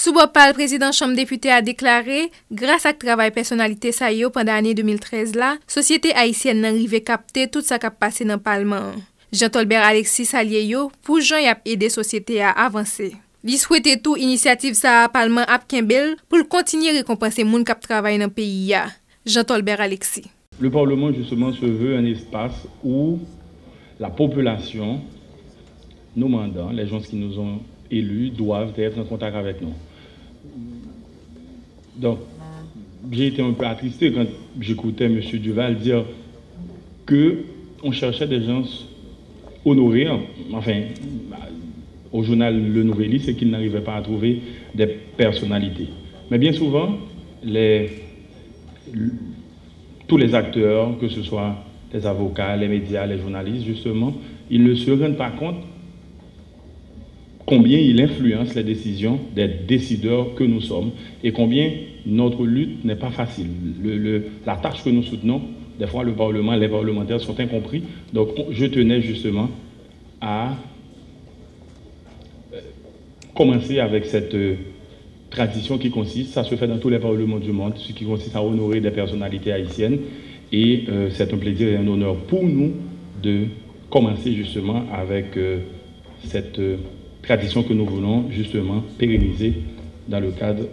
Soubopal, le président Chambre député a déclaré, grâce à travail personnalité ça yo pendant l'année 2013 là, société haïtienne n'a arrivé capter tout ça qui a passé dans le Parlement. Jean-Tolbert Alexis salye yo pour Jean y a aidé société à avancer. Li souhaite tout initiative ça Parlement ap kembel pour continuer récompenser moun k'ap travail dans pays ya. Jean-Tolbert Alexis. Le Parlement justement se veut un espace où la population, nos mandants, les gens qui nous ont élus doivent être en contact avec nous. Donc, j'ai été un peu attristé quand j'écoutais M. Duval dire qu'on cherchait des gens honorés, enfin, au journal Le Nouvelliste, c'est qu'il n'arrivait pas à trouver des personnalités. Mais bien souvent, tous les acteurs, que ce soit les avocats, les médias, les journalistes, justement, ils ne se rendent pas compte combien il influence les décisions des décideurs que nous sommes et combien notre lutte n'est pas facile. La tâche que nous soutenons, des fois le Parlement, les parlementaires sont incompris. Donc je tenais justement à commencer avec cette tradition qui consiste, ça se fait dans tous les parlements du monde, ce qui consiste à honorer des personnalités haïtiennes. Et c'est un plaisir et un honneur pour nous de commencer justement avec cette tradition que nous voulons justement pérenniser dans le cadre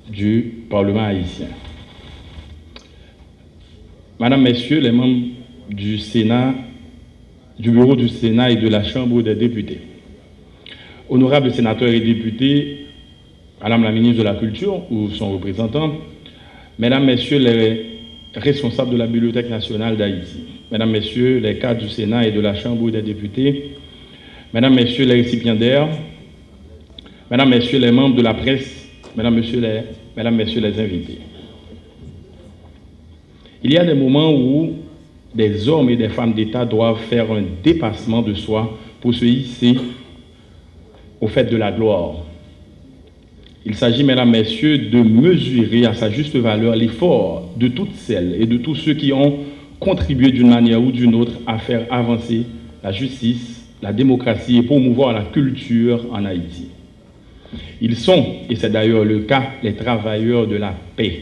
du Parlement haïtien. Madame, Messieurs, les membres du Sénat, du bureau du Sénat et de la Chambre des députés, honorables sénateurs et députés, Madame la ministre de la Culture ou son représentant, Mesdames, Messieurs les responsables de la Bibliothèque nationale d'Haïti, Mesdames, Messieurs les cadres du Sénat et de la Chambre des députés, Mesdames, Messieurs les récipiendaires, Mesdames, Messieurs les membres de la presse, Mesdames, Messieurs les invités. Il y a des moments où des hommes et des femmes d'État doivent faire un dépassement de soi pour se hisser au fait de la gloire. Il s'agit, Mesdames, Messieurs, de mesurer à sa juste valeur l'effort de toutes celles et de tous ceux qui ont contribué d'une manière ou d'une autre à faire avancer la justice, la démocratie et promouvoir la culture en Haïti. Ils sont, et c'est d'ailleurs le cas, les travailleurs de la paix.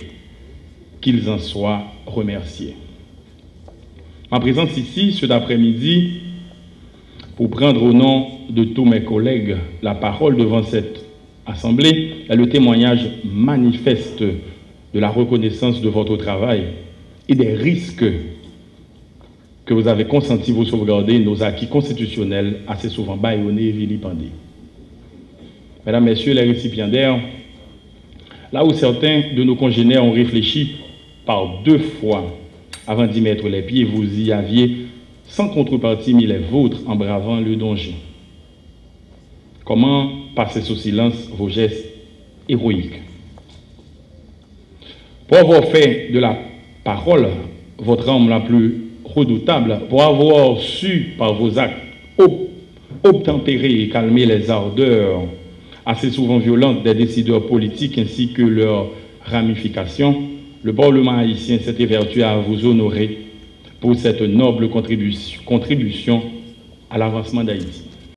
Qu'ils en soient remerciés. Ma présence ici, cet après-midi, pour prendre au nom de tous mes collègues la parole devant cette Assemblée, est le témoignage manifeste de la reconnaissance de votre travail et des risques que vous avez consenti vous sauvegarder nos acquis constitutionnels assez souvent bâillonnés et vilipendés. Mesdames, Messieurs les récipiendaires, là où certains de nos congénères ont réfléchi par 2 fois avant d'y mettre les pieds, vous y aviez sans contrepartie mis les vôtres en bravant le danger. Comment passer sous silence vos gestes héroïques? Pour avoir fait de la parole votre arme la plus redoutable, pour avoir su par vos actes obtempérer et calmer les ardeurs assez souvent violentes des décideurs politiques ainsi que leurs ramifications, le Parlement haïtien s'est évertué à vous honorer pour cette noble contribution à l'avancement d'Haïti.